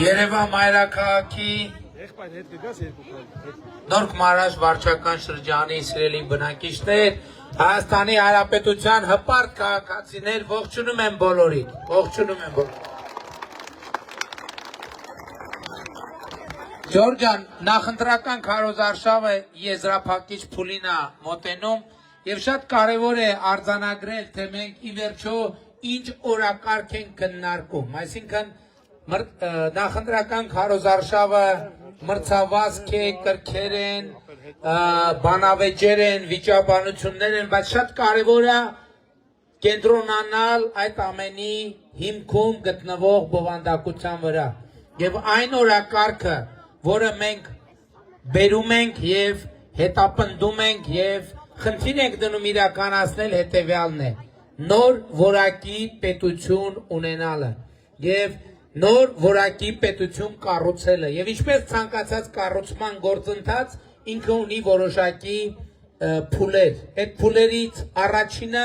Երևան մայրաքաղաքի Նորք Մարաշ վարչական շրջանի սիրելի բնակիչներ, Հայաստանի Հանրապետության հպարտ քաղաքացիներ, ողջունում եմ բոլորին, ողջունում եմ բոլորին։ Ջորջան, նախընտրական քարոզարշավը եզրափակիչ փուլին է մոտենում եւ շատ կարեւոր է արձանագրել, թե մենք ի վերջո ինչ օրակարգ ենք քննարկում, այսինքն նախընտրական քարոզարշավը մրցավազք է, կրքեր են, բանավեճեր են, վիճաբանություններ են, բայց շատ կարևոր է կենտրոնանալ այդ ամենի հիմքում գտնվող բովանդակության վրա եւ այն օրակարգը, որը մենք բերում ենք եւ հետապնդում ենք եւ խնդիր ենք դնում իրականացնել հետեւյալն է. նոր որակի պետություն ունենալը եւ նոր որակի պետություն կառուցելը եւ ինչպես ցանկացած կառուցման գործընթաց ինքը ունի որոշակի փուլեր։ Այդ փուլերից առաջինը,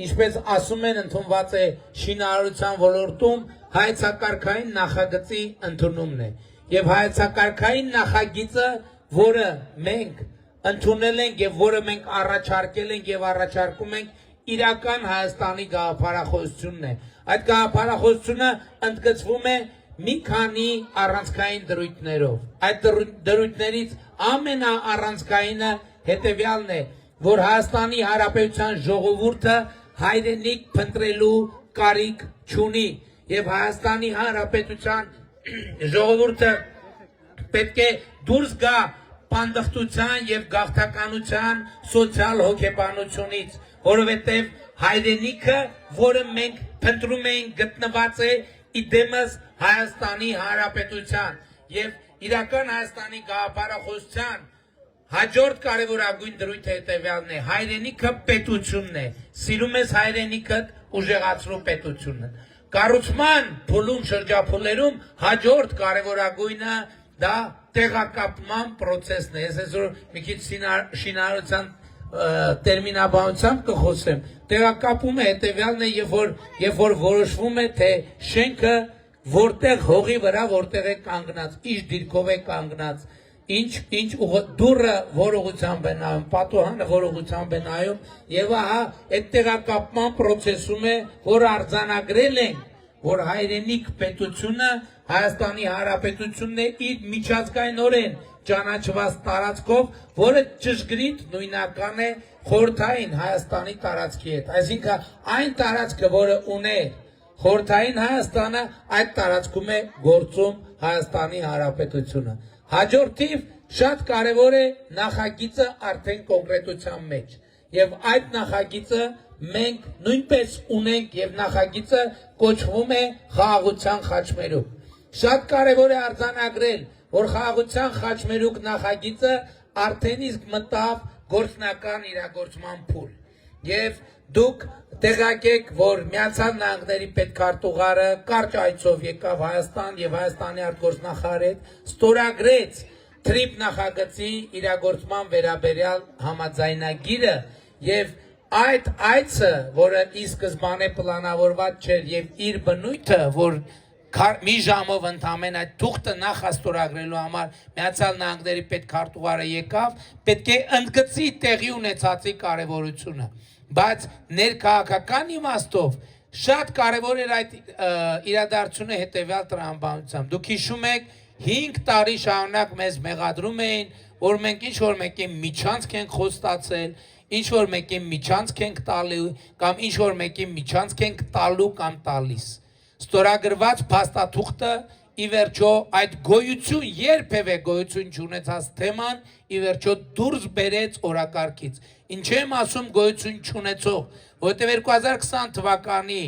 ինչպես ասում են, ընդունված է շինարարության ոլորտում հայեցակարգային նախագծի ընդունումն է։ Եվ հայեցակարգային նախագիծը, որը մենք ընդունել ենք եւ որը մենք առաջարկել ենք եւ առաջարկում ենք, իրական Հայաստանի գաղափարախոսությունն է։ Այդ գաղափարախոսությունը ընդգծվում է մի քանի առանցքային դրույթներով։ Այդ դրույթներից ամենաառանցքայինը հետեւյալն է, որ Հայաստանի Հանրապետության ժողովուրդը հայրենիք փնտրելու կարիք չունի եւ Հայաստանի Հանրապետության ժողովուրդը պետք է դուրս գա պանդխտության եւ գաղթականության սոցիալ հոգեբանությունից, որովհետեւ հայրենիքը, որը մենք փնտրում ենք, գտնված է իդեմս Հայաստանի Հանրապետության եւ իրական Հայաստանի գաղափարախոսության հաջորդ կարևորագույն դրույթը հետեւյալն է. հայրենիքը պետությունն է, սիրում ես հայրենիքդ, ուժեղացրու պետությունը։ Կառուցման փուլում, շրջափուլերում հաջորդ կարևորագույնը դա տեղակապման process-ն է։ Ես այսօր մի քիչ շինարարության տերմինաբանությամբ կխոսեմ։ Տեղակապումը հետեւյալն է, երբ որ որոշվում է, թե շենքը որտեղ հողի վրա որտեղ է կանգնած, ինչ դիրքով է կանգնած, ինչ դուռը որ ուղղությամբ է նայում, պատուհանը որ ուղղությամբ է նայում, եւ ահա այդ տեղակապման process-ում է, որ արձանագրել են, որ հայրենիք պետությունը Հայաստանի Հանրապետությունն է իր միջազգայինորեն ճանաչված տարածքով, որը ճշգրիտ նույնական է խորհրդային Հայաստանի տարածքի հետ։ Այսինքն այն տարածքը, որը ունի խորհրդային Հայաստանը, այդ տարածքում է գործում Հայաստանի Հանրապետությունը։ Հաջորդիվ շատ կարևոր է նախագիծը արդեն կոնկրետության մեջ։ Եվ այդ նախագիծը մենք նույնպես ունենք եւ նախագիծը կոչվում է խաղաղության խաչմերուկ։ Շատ կարևոր է արձանագրել, որ խաղաղության խաչմերուկ նախագիծը արդեն իսկ մտավ գործնական իրագործման փուլ։ Եվ դուք տեղյակ, որ Միացյալ Նահանգների պետքարտուղարը կարճ այցով եկավ Հայաստան եւ Հայաստանի արտգործնախարարը ստորագրեց թրիփ նախագծի իրագործման վերաբերյալ համաձայնագիրը եւ այդ այցը, որը ի սկզբանե պլանավորված չէր եւ իր բնույթը, որ մի ժամով ընդամենը այդ թուղթը նախաստորագրելու համար Միացյալ Նահանգների պետքարտուղարը եկավ, պետք է ընդգծի տեղի ունեցածի կարևորությունը, բայց ներքաղաքական իմաստով շատ կարևոր էր այդ իրադարձությունը հետեւյալ տրամաբանությամբ։ Դուք հիշում եք 5 տարի շարունակ մեզ մեղադրում էին, որ մենք ինչ-որ մեկի միջանցք ենք խոստացել, ինչ-որ մեկի միջանցք ենք տալու կամ ինչ-որ մեկի միջանցք ենք տալու կամ տալիս։ Ստորագրված փաստաթուղթը ի վերջո այդ գոյություն երբևէ գոյություն չունեցած թեման ի վերջո դուրս բերեց օրակարգից։ Ինչ եմ ասում գոյություն չունեցող, որովհետև 2020 թվականի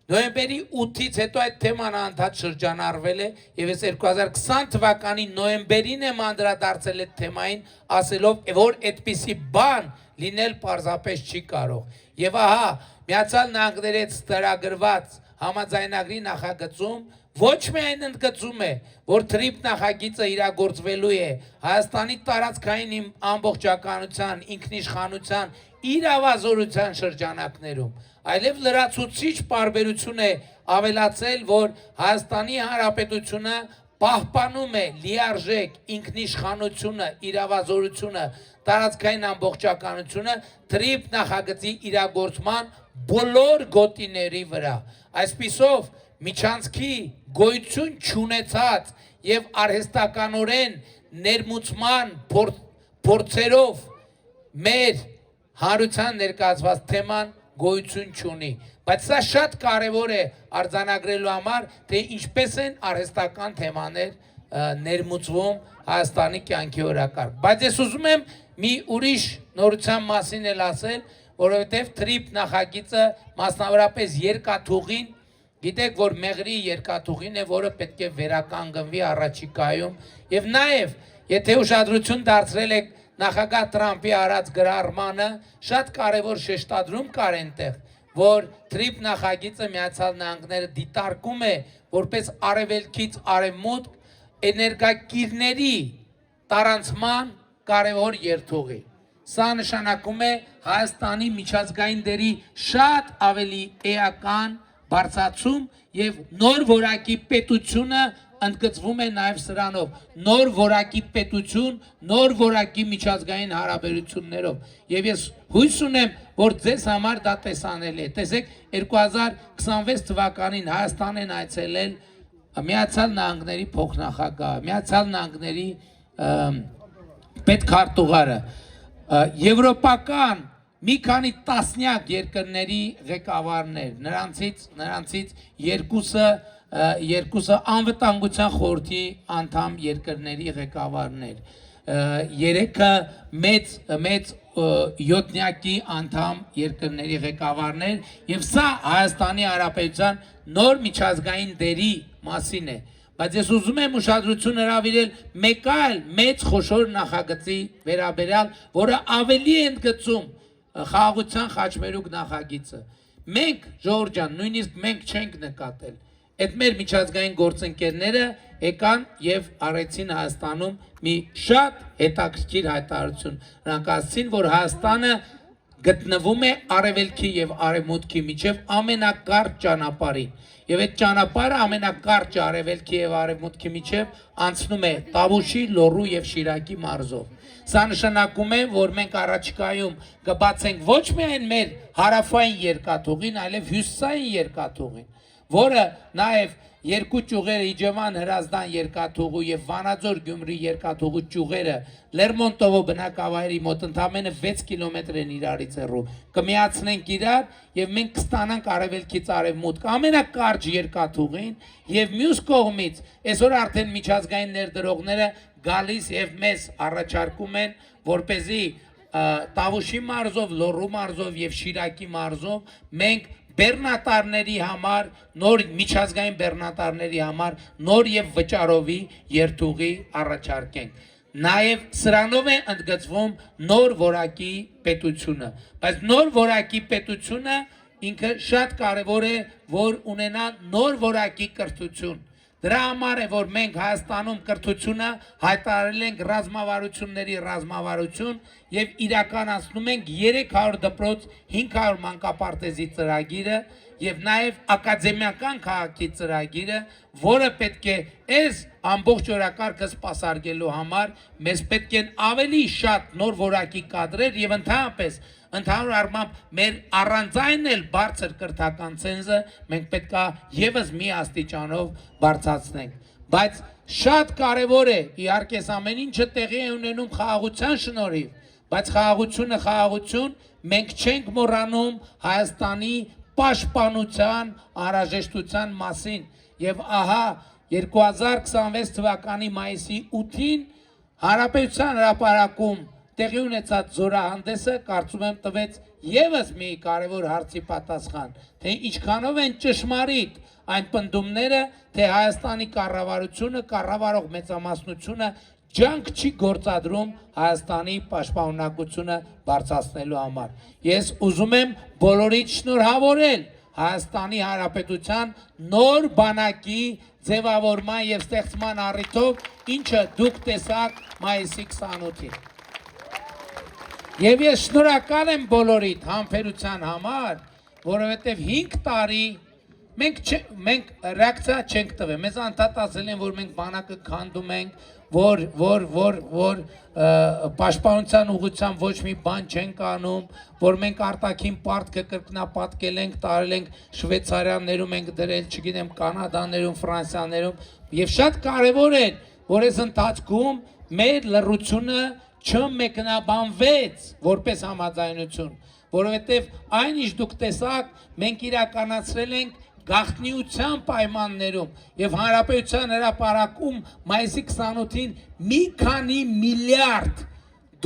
նոյեմբերի 8-ից հետո այդ թեման անդադ շրջանառվել է եւ ես 2020 թվականի նոյեմբերին եմ անդրադարձել այդ թեմային, ասելով, որ այդպիսի բան լինել պարզապես չի կարող։ Եվ ահա Միացյալ Նահանգների հետ ստորագրված համաձայնագրի նախագծում ոչ միայն ընդգծում է, որ թրիփ նախագիծը իրագործվելու է Հայաստանի տարածքային ամբողջականության, ինքնիշխանության, իրավազորության շրջանակներում, այլև լրացուցիչ պարբերություն է ավելացել, որ Հայաստանի Հանրապետությունը պահպանում է լիարժեք ինքնիշխանությունը, իրավազորությունը, տարածքային ամբողջականությունը թրիփ նախագծի իրագործման բոլոր գոտիների վրա։ Այսպիսով միջանցքի գոյություն չունեցած եւ արհեստականորեն ներմուծման փորձերով մեր հանրության ներկայացված թեման գոյություն չունի, բայց սա շատ կարևոր է արձանագրելու համար, թե ինչպես են արհեստական թեմաներ ներմուծվում Հայաստանի կյանքի օրակարգ։ Բայց ես ուզում եմ մի ուրիշ նորության մասին էլ ասել, որովհետև թրիփ նախագիծը մասնավորապես երկաթուղին, գիտեք, որ մեղրի երկաթուղին է, որը պետք է վերականգնվի առաջիկայում, եւ նաեւ եթե ուշադրություն դարձրել եք նախագահ Տրամփի արած գրառմանը, շատ կարևոր շեշտադրում կար այնտեղ, որ թրիփ նախագիծը Միացյալ Նահանգները դիտարկում է որպես արևելքից արևմուտք էներգակիրների տարանցման կարևոր երթուղի։ Սա նշանակում է Հայաստանի միջազգային դերի շատ ավելի էական բարձրացում եւ նոր որակի պետությունը ընդգծվում է նաև սրանով, նոր որակի պետություն, նոր որակի միջազգային հարաբերություններով։ Եվ ես հույս ունեմ, որ ձեզ համար դա տեսանելի է։ Տեսեք, 2026 թվականին Հայաստան են այցելել Միացյալ Նահանգների փոխնախագահը, Միացյալ Նահանգների պետքարտուղարը, եվրոպական մի քանի տասնյակ երկրների ղեկավարներ, նրանցից երկուսը անվտանգության խորհրդի անդամ երկրների ղեկավարներ, երեքը մեծ յոթնյակի անդամ երկրների ղեկավարներ, եւ սա Հայաստանի Հանրապետության նոր միջազգային դերի մասին է։ Բայց ես ուզում եմ ուշադրություն հրավիրել մեկ այլ մեծ խոշոր նախագծի վերաբերյալ, որը ավելի է ընդգծում խաղաղության խաչմերուկ նախագիծը։ Մենք, Ժողովուրդ ջան, նույնիսկ մենք չենք նկատել։ Այդ մեր միջազգային գործընկերները եկան եւ արեցին Հայաստանում մի շատ հետաքրքիր հայտարարություն։ Նրանք ասացին, որ Հայաստանը գտնվում է արևելքի եւ արևմուտքի միջև ամենակարճ ճանապարհին։ Եվ այդ ճանապարհը ամենակարճ արևելքի եւ արևմուտքի միջև անցնում է Տավուշի, Լոռու եւ Շիրակի մարզով։ Սա նշանակում է, որ մենք առաջիկայում կբացենք ոչ միայն մեր հարավային երկաթուղին, այլև հյուսիսային երկաթուղին, որը նաեւ երկու ճյուղերը Իջևան Հրազդան երկաթուղու եւ Վանաձոր Գյումրի երկաթուղու ճյուղերը Լերմոնտովո բնակավայրի մոտ ընդամենը 6 կիլոմետր են իրարից հեռու, կմիացնենք իրար եւ մենք կստանանք արևելքից արևմուտք ամենակարճ երկաթուղին եւ մյուս կողմից այսօր արդեն միջազգային ներդրողները գալիս եւ մեզ առաջարկում են, որպեսզի Տավուշի մարզով, Լոռու մարզով եւ Շիրակի մարզով մենք բեռնատարների համար, նոր միջազգային բեռնատարների համար նոր եւ վճարովի երթուղի առաջարկենք։ Նաեւ սրանով է ընդգծվում նոր որակի պետությունը, բայց նոր որակի պետությունը ինքը շատ կարևոր է, որ ունենա նոր որակի կրթություն։ Դրա համար է, որ մենք Հայաստանում կրթությունը հայտարարել ենք ռազմավարությունների ռազմավարություն եւ իրականացնում ենք 300 դպրոց, 500 մանկապարտեզի ծրագիրը եւ նաեւ ակադեմիական քաղաքի ծրագիրը, որը պետք է այս ամբողջ օրակարգը սպասարկելու համար մեզ պետք են ավելի շատ նոր որակի կադրեր եւ ընդհանուր առմամբ մեր առանձայն էլ բարձր կրթական ցենզը մենք պետքա եւս մի աստիճանով բարձրացնենք, բայց շատ կարեւոր է, իհարկե ամեն ինչը տեղի է ունենում խաղաղության շնորհիվ, բայց խաղաղությունը խաղաղություն, մենք չենք մոռանում Հայաստանի պաշտպանության անհրաժեշտության մասին եւ ահա 2026 թվականի մայիսի 8-ին Հանրապետության հրապարակում տեղի ունեցած զորահանդեսը կարծում եմ տվեց եւս մի կարևոր հարցի պատասխան, թե ինչքանով են ճշմարիտ այն պնդումները, թե Հայաստանի կառավարությունը, կառավարող մեծամասնությունը ջանք չի գործադրում Հայաստանի պաշտպանունակությունը բարձրացնելու համար։ Ես ուզում եմ բոլորիդ շնորհավորել Հայաստանի Հանրապետության նոր բանակի ձևավորման եւ ստեղծման առիթով, ինչը դուք տեսաք մայիսի 28-ին։ Եվ ես շնորհակալ եմ բոլորիդ համբերության համար, որովհետև 5 տարի մենք ռեակցիա չենք տվել։ Մեզ անդադ ասել են, որ մենք բանակը քանդում ենք, որ պաշտպանության ուղղությամբ ոչ մի բան չենք անում, որ մենք արտաքին պարտքը կրկնապատկել ենք, տարել ենք Շվեյցարիաներում ենք դրել, չգիտեմ, Կանադաներում, Ֆրանսիաներում, եւ շատ կարեւոր է, որ այս ընթացքում մեր լռությունը չմեկնաբանվեց որպես համաձայնություն, որովհետեւ այն ինչ դուք տեսաք, մենք իրականացրել ենք գաղտնիության պայմաններում եւ հանրապետության հրապարակում մայիսի 28-ին մի քանի միլիարդ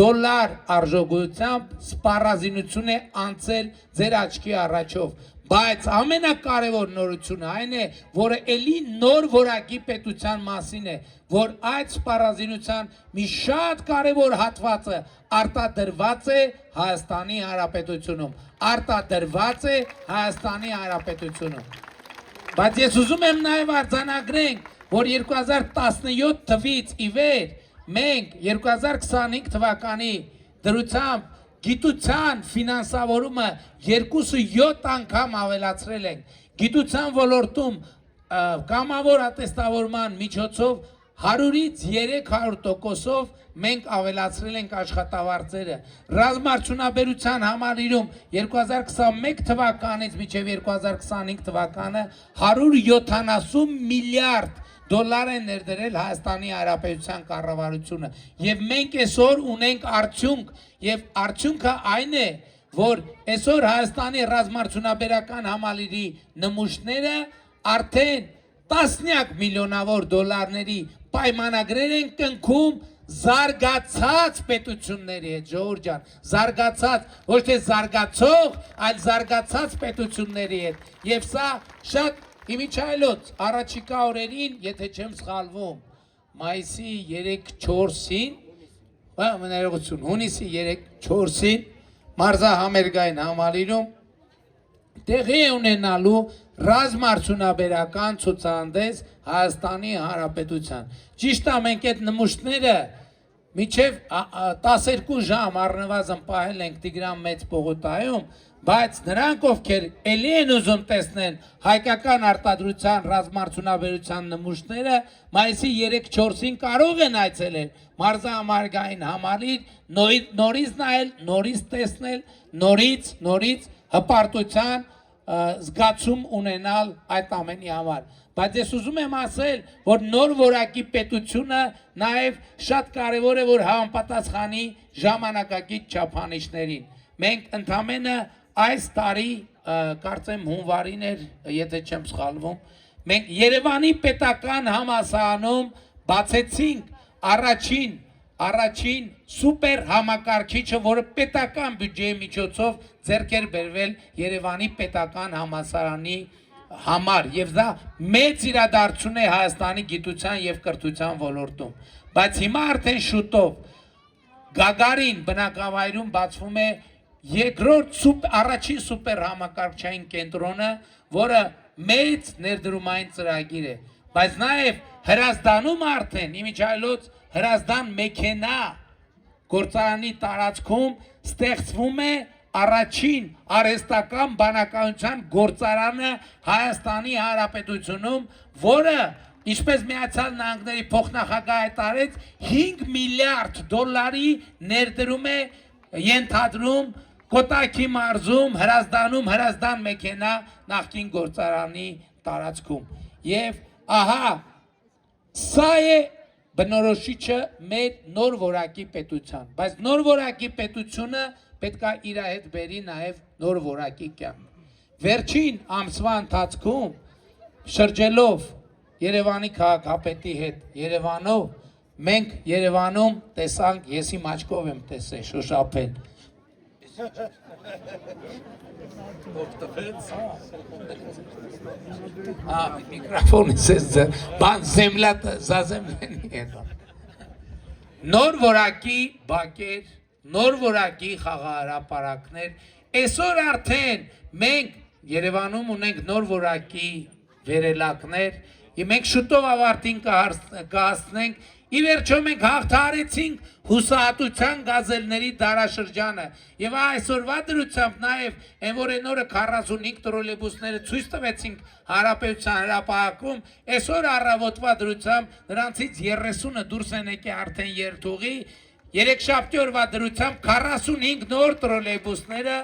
դոլար արժողությամբ սպառազինություն է անցել ձեր աչքի առաջով, բայց ամենակարևոր նորությունը այն է, որը ելի նոր որակի պետության մասին է, որ այդ սպառազինության մի շատ կարևոր հատվածը արտադրված է Հայաստանի Հանրապետությունում, արտադրված է Հայաստանի Հանրապետությունում։ Բայց ես ուզում եմ նաև արձանագրենք, որ 2017 թվից ի վեր մենք 2025 թվականի դրությամբ գիտության ֆինանսավորումը 2.7 անգամ ավելացրել ենք, գիտության ոլորտում կամավոր ատեստավորման միջոցով 100-ից 300%-ով մենք ավելացրել ենք աշխատավարձերը, ռազմարդյունաբերության համալիրում 2021 թվականից մինչև 2025 թվականը 170 միլիարդ դոլար է ներդրել Հայաստանի Հանրապետության կառավարությունը եւ մենք այսօր ունենք արդյունք եւ արդյունքը այն է, որ այսօր Հայաստանի ռազմարդյունաբերական համալիրի նմուշները արդեն տասնյակ միլիոնավոր դոլարների պայմանագրեր են կնքում զարգացած պետությունների հետ, ժողովուրդ ջան, զարգացած, ոչ թե զարգացող, այլ զարգացած պետությունների հետ։ Եվ սա շատ իմիջայլոց առաջիկա օրերին, եթե չեմ սխալվում, մայիսի 3-4-ին, ներողություն, հունիսի 3-4-ին մարզահամերգային համալիրում տեղի է ունենալու ռազմարդյունաբերական ցուցահանդես Հայաստանի Հանրապետության։ Ճիշտ է, մենք այդ նմուշները մինչև 12 ժամ առնվազն պահել ենք Տիգրան Մեծ պողոտայում, բայց նրանք ովքեր էլի են ուզում տեսնեն հայկական արտադրության ռազմարդյունաբերության նմուշները, մայիսի 3-4-ին կարող են այցելել մարզահամերգային համալիր, նորից նայել, նորից տեսնել, նորից հպարտության զգացում ունենալ այդ ամենի համար։ Բայց ես ուզում եմ ասել, որ նոր որակի պետությունը նաև շատ կարևոր է, որ համապատասխանի ժամանակակից չափանիշներին։ Մենք ընդամենը այս տարի, կարծեմ հունվարին էր, եթե չեմ սխալվում, մենք Երևանի պետական համալսարանում բացեցինք առաջին սուպեր համակարգիչը, որը պետական բյուջեի միջոցով ձեռք էր բերվել Երևանի պետական համալսարանի համար, եւ դա մեծ իրադարձություն է Հայաստանի գիտության եւ կրթության ոլորտում։ Բայց հիմա արդեն շուտով Գագարին բնակավայրում բացվում է առաջին սուպեր համակարգչային կենտրոնը, որը մեծ ներդրումային ծրագիր է, բայց նաեւ Հրազդանում արդեն իմիջայլոց Հրազդան մեքենա գործարանի տարածքում ստեղծվում է առաջին արհեստական բանականության գործարանը Հայաստանի Հանրապետությունում, որը, ինչպես Միացյալ Նահանգների փոխնախագահը հայտարարեց, 5 միլիարդ դոլարի ներդրում է ենթադրում Կոտայքի մարզում, Հրազդանում, Հրազդան մեքենա նախկին գործարանի տարածքում։ Եվ ահա սա է բնորոշիչը մեր նոր որակի պետության, բայց նոր որակի պետությունը պետք է իր հետ բերի նաև նոր որակի կյանք։ Վերջին ամսվա ընթացքում շրջելով Երևանի քաղաքապետի հետ Երևանով, մենք Երևանում տեսանք, ես իմ աչքով եմ տեսել շոշափել։ Միկրոֆոնը բան զեմլատը զազեմլենի հետո։ Նոր որակի բակեր, նոր որակի խաղահրապարակներ, այսօր արդեն մենք Երևանում ունենք նոր որակի վերելակներ, մենք շուտով ավարտին կհասնենք ի վերջո մենք հաղթարեցինք հուսահատության գազելների դարաշրջանը եւ այսօրվա դրությամբ նաեւ այն որ այն օրը 45 տրոլեյբուսները ցույց տվեցինք Հանրապետության հրապարակում այսօր առավոտվա դրությամբ նրանցից 30-ը դուրս են եկել արդեն երթուղի երեքշաբթի օրվա դրությամբ 45 նոր տրոլեյբուսները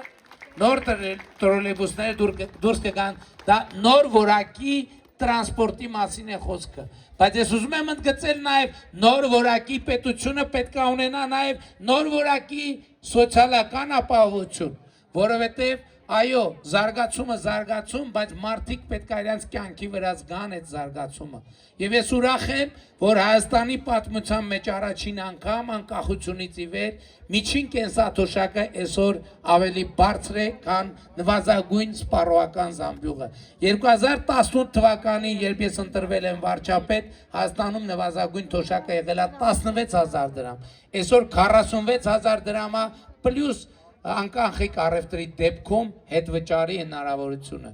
դուրս կգան դա նոր որակի տրանսպորտի մասին է խոսքը բայց ես ուզում եմ ընդգծել նաև նոր որակի պետությունը պետք է ունենա նաև նոր որակի սոցիալական ապահովություն որովհետև այո զարգացում բայց մարդիկ պետք է իրենց կյանքի վրա զգան այդ զարգացումը եւ ես ուրախ եմ որ Հայաստանի պատմության մեջ առաջին անգամ անկախությունից ի վեր միջին կենսաթոշակը այսօր ավելի բարձր է քան նվազագույն սպառողական զամբյուղը 2018 թվականին երբ ես ընտրվել եմ վարչապետ Հայաստանում նվազագույն թոշակը եղել է 16000 դրամ այսօր 46000 դրամա պլյուս անկախիկ առևտրի դեպքում հետ վճարի հնարավորությունը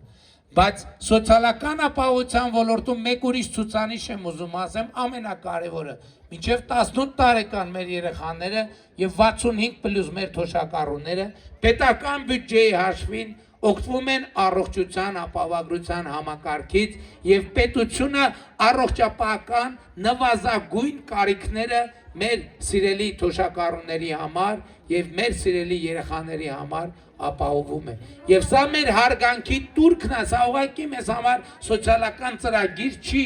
բայց սոցիալական ապահովության ոլորտում մեկ ուրիշ ցուցանիշ եմ ուզում ասեմ ամենակարևորը մինչև 18 տարեկան մեր երեխաները եւ 65 պլյուս մեր թոշակառուները պետական բյուջեի հաշվին օգտվում են առողջության ապահովագրության համակարգից եւ պետությունը առողջապահական նվազագույն կարիքները մեր սիրելի թոշակառուների համար եւ մեր սիրելի երեխաների համար ապահովում է եւ սա մեր հարգանքի տուրքն է սա ուղղակի մեզ համար սոցիալական ծրագիր չի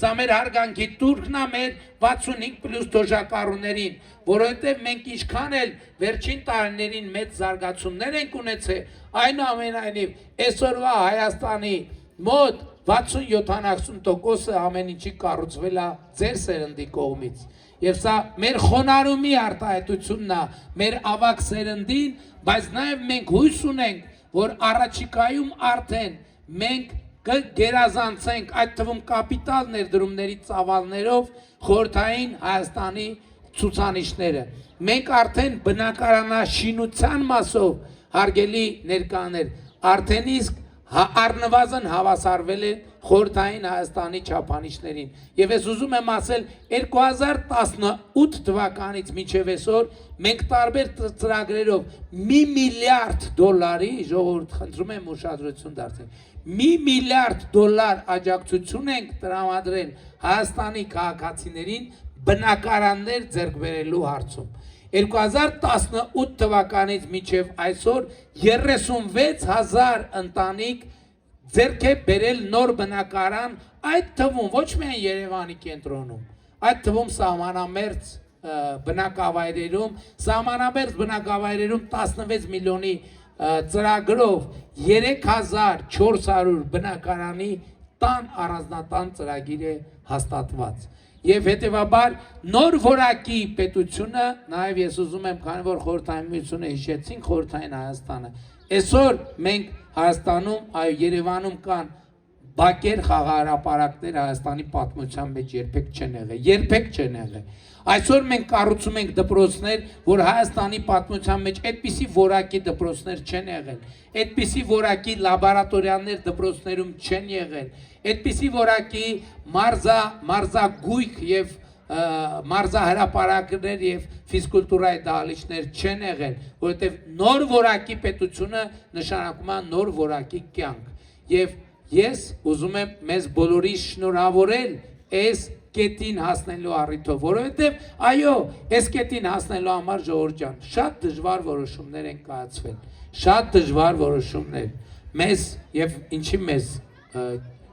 սա մեր հարգանքի տուրքն է մեր 65 պլյուս թոշակառուներին որովհետեւ մենք ինչքան էլ վերջին տարիներին մեծ զարգացումներ ենք ունեցել այնուամենայնիվ այսօրվա Հայաստանի մոտ 60-70% ամեն ինչի կառուցվել է ձեր սերնդի կողմից Եվ սա մեր խոնարհումի արտահայտությունն է, մեր ավակ սերնդին, բայց նաև մենք հույս ունենք, որ առաջիկայում արդեն մենք կգերազանցենք այդ թվում կապիտալ ներդրումների ծավալներով խորհրդային Հայաստանի ցուցանիշները։ Մենք արդեն բնակարանաշինության մասով հարգելի ներկաներ, արդեն իսկ առնվազն հավասարվել են խորհրդային Հայաստանի չափանիշներին եւ ես ուզում եմ ասել 2018 թվականից մինչեւ այսօր մենք տարբեր ծրագրերով $1 միլիարդ ժողովուրդ խնդրում եմ ուշադրություն դարձնել $1 միլիարդ աջակցություն ենք տրամադրել Հայաստանի քաղաքացիներին բնակարաններ ձեռք բերելու հարցում 2018 թվականից մինչև այսօր 36000 ընտանիք ձեռք է բերել նոր բնակարան, այդ թվում ոչ միայն Երևանի կենտրոնում, այդ թվում սահմանամերձ բնակավայրերում 16 միլիոնի ծրագրով 3400 բնակարանի տան առանձնատան ծրագիր է հաստատված Եվ հետևաբար նոր որակի պետությունը, նաև ես ուզում եմ, քանի որ խորհրդային միությունը հիշեցինք խորհրդային Հայաստանը, այսօր մենք Հայաստանում, այո Երևանում կան բակեր խաղահրապարակներ Հայաստանի պատմության մեջ երբեք չեն եղել։ Այսօր մենք կառուցում ենք դպրոցներ, որ Հայաստանի պատմության մեջ այդպիսի որակի դպրոցներ չեն եղել, այդպիսի որակի լաբորատորիաներ դպրոցներում չեն եղել, այդպիսի որակի մարզագույք եւ մարզահրապարակներ եւ ֆիզկուլտուրայի դահլիճներ չեն եղել, որովհետեւ նոր որակի պետությունը նշանակում է նոր որակի կյանք եւ ես ուզում եմ մեզ բոլորի շնորհավորել այս կետին հասնելու առիթով, որովհետև այո, այս կետին հասնելու համար ժողովուրդ ջան, շատ դժվար որոշումներ են կայացվել, շատ դժվար որոշումներ, մեզ եւ ինչի մեզ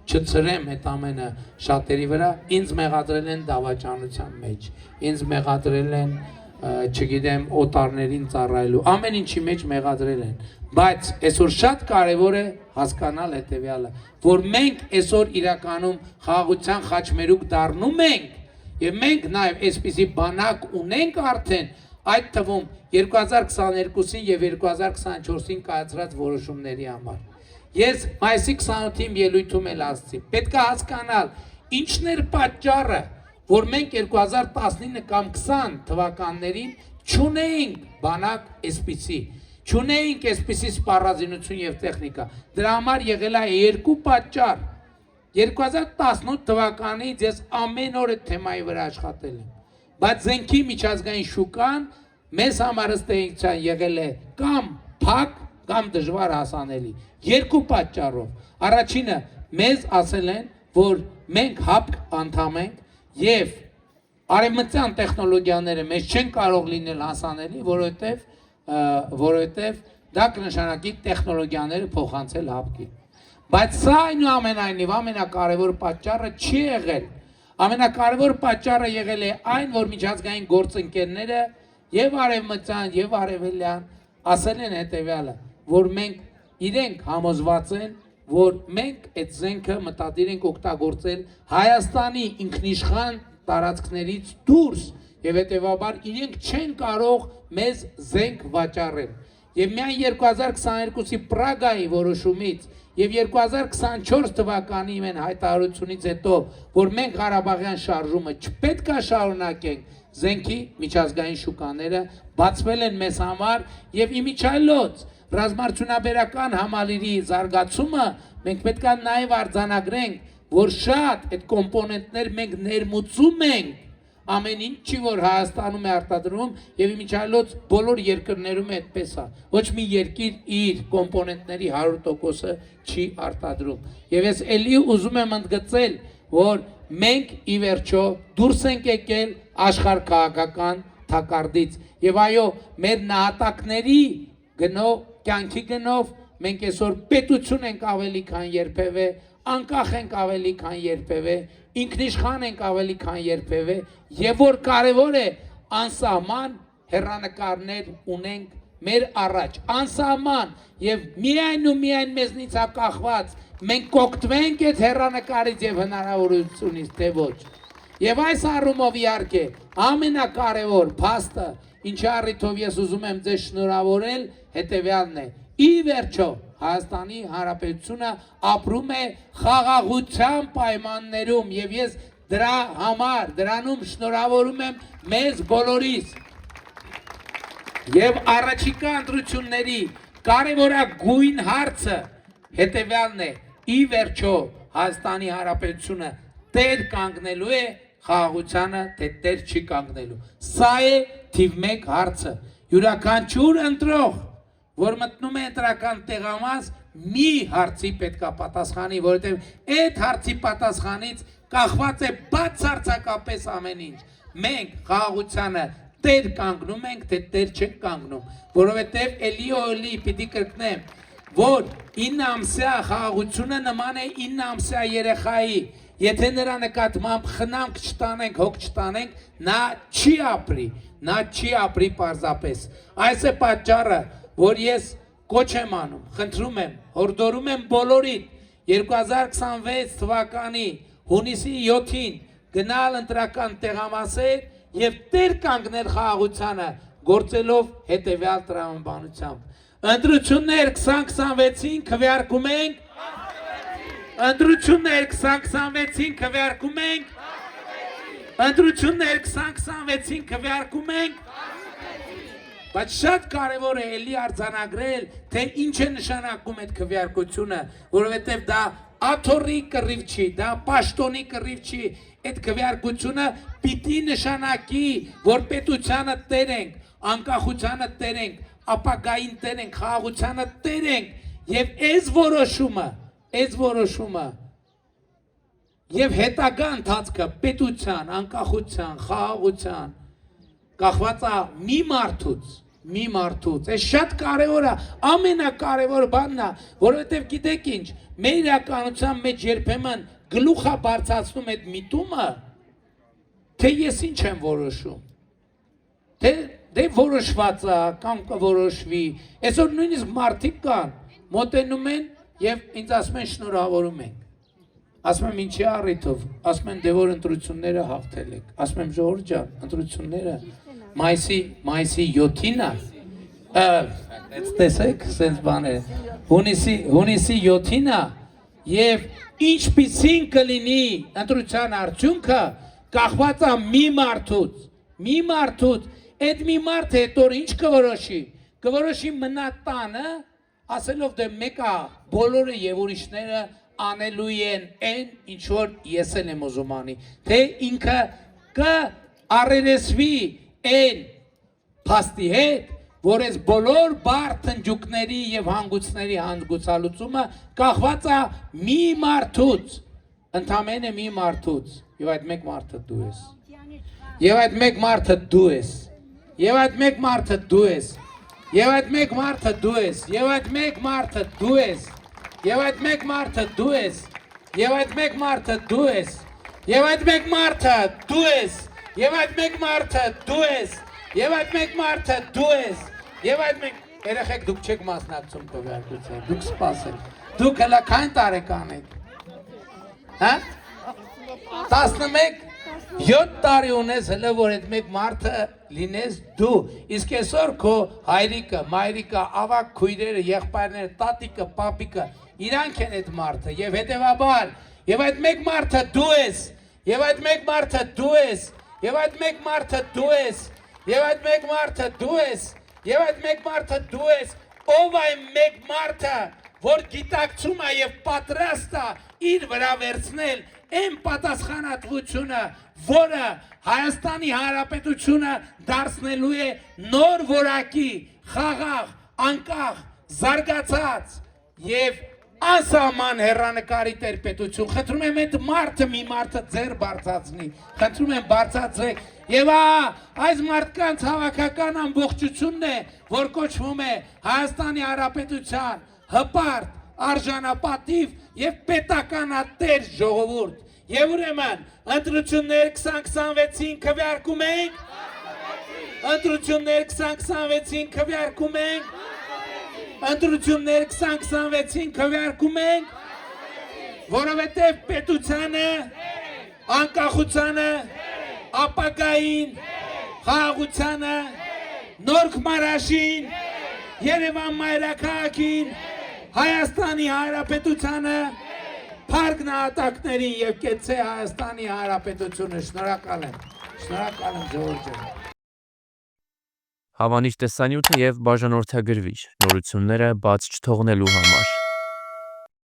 չծրեմ այդ ամենը շատերի վրա, ինձ մեղադրել են դավաճանության մեջ, ինձ մեղադրել են, չգիտեմ, օտարներին ծառայելու, ամեն ինչի մեջ մեղադրել են, բայց այսօր շատ կարևոր է հասկանալ հետևյալը, որ մենք այսօր իրականում խաղաղության խաչմերուկ դառնում ենք եւ մենք նաեւ այսպիսի բանակ ունենք արդեն այդ թվում 2022-ին եւ 2024-ին կայացրած որոշումների համար։ Ես մայիսի 28-ին ելույթում էլ ասացի, պետք է հասկանալ ինչն էր պատճառը, որ մենք 2019 կամ 20 թվականներին չունեինք բանակ այսպիսի Չունեինք այսպիսի սպառազինություն եւ տեխնիկա։ Դրա համար եղել է երկու պատճառ։ 2018 թվականից ես ամեն օր այդ թեմայի վրա աշխատել եմ։ բայց զենքի միջազգային շուկան մեզ համար ըստեյքության եղել է կամ փակ, կամ դժվար հասանելի։ Երկու պատճառով։ Առաջինը մեզ ասել են, որ մենք հապկ անդամ ենք եւ արևմտյան տեխնոլոգիաները մեզ չեն կարող լինել հասանելի, որովհետեւ դա կնշանակի տեխնոլոգիաները փոխանցել հապկին։ Բայց սա այնուամենայնիվ ամենակարևոր պատճառը չի եղել։ Ամենակարևոր պատճառը եղել է այն, որ միջազգային գործընկերները եւ արևմտյան եւ արևելյան ասել են հետեւյալը, որ մենք իրենք համոզված են, որ մենք այդ զենքը մտադիր ենք օգտագործել Հայաստանի ինքնիշխան տարածքներից դուրս եւ հետեւաբար իրենք չեն կարող մեզ զենք վաճառել։ Եվ միայն 2022-ի Պրագայի որոշումից եւ 2024 թվականի մեն հայտարարությունից հետո, որ մենք Ղարաբաղյան շարժումը չպետք է շարունակենք, զենքի միջազգային շուկաները բացվել են մեզ համար եւ իմիջայլոց ռազմարտունաբերական համալիրի զարգացումը մենք պետք է նաեւ արձանագրենք, որ շատ այդ կոմպոնենտներ մենք ներմուծում ենք ամեն ինչի, որ Հայաստանում է արտադրվում եւ իմիջայլոց բոլոր երկրներում է այդպես է։ Ոչ մի երկիր իր կոմպոնենտների 100%-ը չի արտադրում։ Եվ ես ելի ուզում եմ ընդգծել, որ մենք ի վերջո դուրս ենք եկել աշխարհքաղաքական թակարդից եւ այո, մեր նահատակների գնով, կյանքի գնով մենք այսօր պետություն ենք ավելի քան երբևէ, անկախ ենք ավելի քան երբևէ, ինքնիշխան ենք ավելի քան երբևէ եւ որ կարեւոր է անսահման հեռանկարներ ունենք մեր առաջ, անսահման եւ միայն ու միայն մեզնից է կախված մենք կօգտվենք այդ հեռանկարից եւ հնարավորությունից թե ոչ։ Եվ այս առումով իհարկե ամենակարևոր փաստը, ինչի առիթով ես ուզում եմ ձեզ շնորհավորել, հետեւյալն է. ի վերջո Հայաստանի Հանրապետությունը ապրում է խաղաղության պայմաններում եւ ես դրա համար դրանում շնորհավորում եմ մեզ բոլորիս եւ առաջիկա ընտրությունների կարևորագույն հարցը հետեւյալն է. ի վերջո Հայաստանի Հանրապետությունը տեր կանգնելու է խաղաղությանը, թե տեր չի կանգնելու։ Սա է թիվ 1 հարցը։ Յուրաքանչյուր ընտրող, որ մտնում է ընտրական տեղամաս, մի հարցի պետքա պատասխանի, որովհետև այդ հարցի պատասխանից կախված է բացարձակապես ամեն ինչ։ Մենք խաղաղությանը տեր կանգնում ենք, թե տեր չենք կանգնում, որովհետև էլի պիտի կրկնեմ, որ 9 ամսյա խաղաղությունը նման է 9 ամսյա երեխայի, եթե նրա նկատմամբ խնամք չտանենք, հոգ չտանենք, նա չի ապրի պարզապես։ Այս է պատճառը, որ ես կոչ եմ անում, խնդրում եմ, հորդորում եմ բոլորին 2026 թվականի հունիսի 7-ին գնալ ընտրական տեղամասեր եւ տեր կանգնել խաղաղությանը, գործելով հետեւյալ տրամաբանությամբ։ Ընտրություններ 2026-ին քվեարկում ենք, ընտրություններ 2026-ին քվեարկում ենք, ընտրություններ 2026-ին քվեարկում ենք, բայց շատ կարևոր է էլի արձանագրել, թե ինչ է նշանակում այդ քվեարկությունը, որովհետև դա աթոռի կռիվ չի, դա պաշտոնի կռիվ չի, այդ քվեարկությունը պիտի նշանակի, որ պետությանը տեր ենք, անկախությանը տեր ենք, ապագային տեր ենք, խաղաղությանը տեր ենք, եւ այս որոշումը եւ հետագա ընթացքը պետության, անկախության, խաղաղության կախված է մի մարդուց, այս շատ կարևոր է, ամենակարևոր բանն է, որովհետև գիտեք ինչ, մեր իրականության մեջ երբեմն գլուխը բարձրացնում այդ միտումը, թե ես ինչ եմ որոշում, դե որոշված է, կամ կորոշվի, այսօր նույնիսկ մարդիկ կան, մոտենում են եւ ինձ ասում են շնորհավորում ենք, ասում եմ ինչի առիթով, ասում են դե որ ընտրությունները հաղթել եք, ասում եմ ժողովուրդ ջան, ընտրությունները մայիսի 7-ին է, տեսեք, սենց բաներ, հունիսի 7-ին է եւ ինչպիսին կլինի ընտրության արդյունքը կախված է մի մարդուց, այդ մի մարդը հետո ինչ կորոշի մնա տանը, ասելով դե մեկա բոլորը եւ ուրիշները անելու են այն ինչ որ ես եմ ուզում անի, թե ինքը առերեսվի այն փաստի հետ, որ այս բոլոր բարդ ընջուկների եւ հանգուցների հանգուցալուծումը կախված է մի մարդուց, ընդամենը մի մարդուց, եւ այդ մեկ մարդը դու ես։ Եվ այդ մեկ մարդը դու ես։ Եվ այդ մեկ մարդը դու ես։ Եվ այդ մեկ մարդը դու ես։ Եվ այդ մեկ մարդը դու ես։ Եվ այդ մեկ մարդը դու ես։ Եվ այդ մեկ մարդը դու ես։ Եվ այդ մեկ մարդը դու ես։ Եվ այդ մեկ մարդը դու ես։ Եվ այդ մեկ մարդը դու ես։ Եվ այդ մեկ երեխեք դուք չեք մասնակցում քվեարկության։ Դուք սպասեք։ Դուք հələ քան տարեկան եք։ Հա? 11 7 տարի ունես հələ որ այդ մեկ մարդը լինես դու իսկ այսօր քո հայրիկը, մայրիկը, ավակ քույրերը, եղբայրները, տատիկը, պապիկը իրանք են այդ մարդը եւ հետեւաբար եւ այդ մեկ մարդը դու ես եւ այդ մեկ մարդը դու ես եւ այդ մեկ մարդը դու ես եւ այդ մեկ մարդը դու ես եւ այդ մեկ մարդը դու ես ով այն մեկ մարդը որ գիտակցում է եւ պատրաստ է իր վրա վերցնել այն պատասխանատվությունը, որը Հայաստանի Հանրապետությունը դարձնելու է նոր որակի, խաղաղ, անկախ, զարգացած եւ անսահման հեռանկարի տերպետություն։ Խնդրում եմ այդ մարդը մի մարդը ձեր բարձրացնի։ Խնդրում եմ բարձրացրեք եւ այս մարդկանց հավաքական ամբողջությունն է, որ կոչվում է Հայաստանի Հանրապետության հպարտ արժանապատիվ եւ պետականատեր ժողովուրդ եւ ուրեմն ընտրություններ 2026-ին քվեարկում ենք ընտրություններ 2026-ին քվեարկում ենք ընտրություններ 2026-ին քվեարկում ենք որովհետեւ պետությանը անկախությանը ապագային խաղաղությանը Նորք Մարաշին Երևան մայրաքաղաքին Հայաստանի Հանրապետությանը Փառք նահատակներին եւ կեցե Հայաստանի Հանրապետությունը շնորհակալ եմ Ժողովուրդ ջան Հավանիչ տեսանյութը եւ բաժանորդագրվիչ նորությունները բաց չթողնելու համար